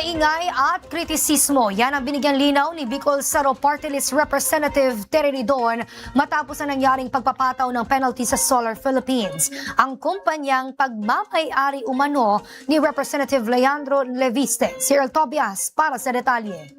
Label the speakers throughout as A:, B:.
A: Maingay at kritisismo. Yan ang binigyan linaw ni Bicol Saro Party List Representative Terry Ridon matapos ang nangyaring pagpapataw ng penalty sa Solar Philippines. Ang kumpanyang pagmamay-ari umano ni Representative Leandro Leviste. Cyril Tobias para sa detalye.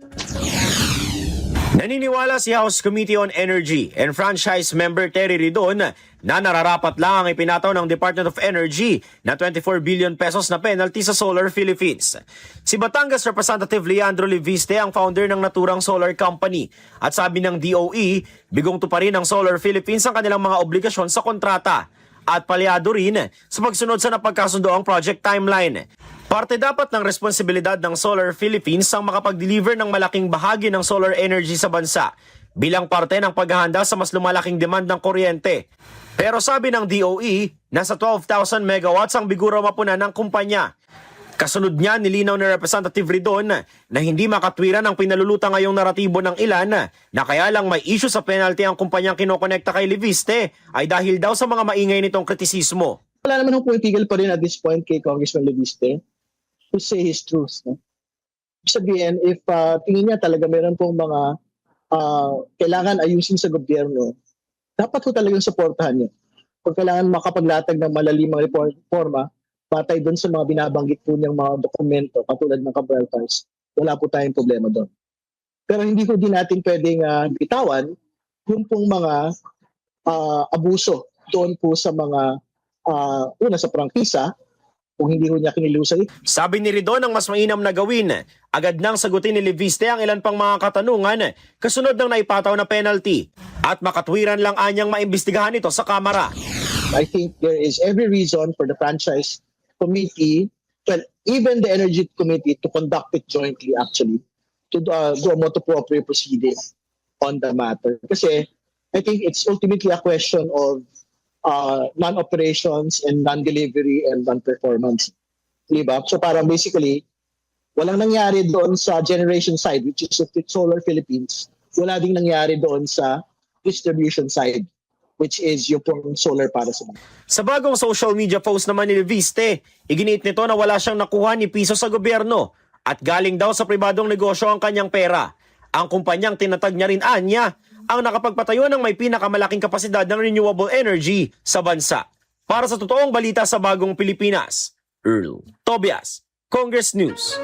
B: Naniniwala si House Committee on Energy and Franchise Member Terry Ridon na nararapat lang ang ipinataw ng Department of Energy na 24 billion pesos na penalty sa Solar Philippines. Si Batangas Representative Leandro Leviste ang founder ng naturang solar company at sabi ng DOE, bigong tuparin ng Solar Philippines ang kanilang mga obligasyon sa kontrata at palyado rin sa pagsunod sa napagkasundoang project timeline. Parte dapat ng responsibilidad ng Solar Philippines ang makapag-deliver ng malaking bahagi ng solar energy sa bansa bilang parte ng paghahanda sa mas lumalaking demand ng kuryente. Pero sabi ng DOE, nasa 12,000 megawatts ang biguro mapunan ng kumpanya. Kasunod niya, nilinaw ni Representative Ridon na hindi makatwiran ang pinalulutang ngayong naratibo ng ilan na kaya lang may issue sa penalty ang kumpanyang kinokonekta kay Leviste ay dahil daw sa mga maingay nitong kritisismo.
C: Wala naman akong pumipigil pa rin at this point kay Congressman Leviste to say his truth. No? Sabihin, if tingin niya talaga meron pong mga kailangan ayusin sa gobyerno, dapat ko talagang supportahan niyo. Kung kailangan makapaglatag ng malalimang reforma, patay doon sa mga binabanggit po niyang mga dokumento, katulad ng Cabral Files, wala po tayong problema doon. Pero hindi ko din natin pwedeng bitawan yung pong mga abuso doon po sa mga, una sa prangkisa, kung hindi ko niya kinilusan.
B: Sabi ni Ridon ang mas mainam na gawin, agad nang sagutin ni Leviste ang ilan pang mga katanungan kasunod ng naipataw na penalty at makatwiran lang anyang maimbestigahan ito sa Kamara.
C: I think there is every reason for the franchise committee, well, even the energy committee, to conduct it jointly actually, to do a motu proprio proceeding on the matter. Kasi I think it's ultimately a question of non-operations and non-delivery and non-performance. Diba? So parang basically, walang nangyari doon sa generation side, which is Solar Philippines. Wala ding nangyari doon sa distribution side, which is yung pong solar para sa mga.
B: Sa bagong social media post naman ni Leviste, iginiit nito na wala siyang nakuha ni piso sa gobyerno at galing daw sa pribadong negosyo ang kanyang pera. Ang kumpanyang tinatag niya rin anya ang nakapagpatayo ng may pinakamalaking kapasidad ng renewable energy sa bansa. Para sa totoong balita sa bagong Pilipinas, Earl Tobias, Congress News.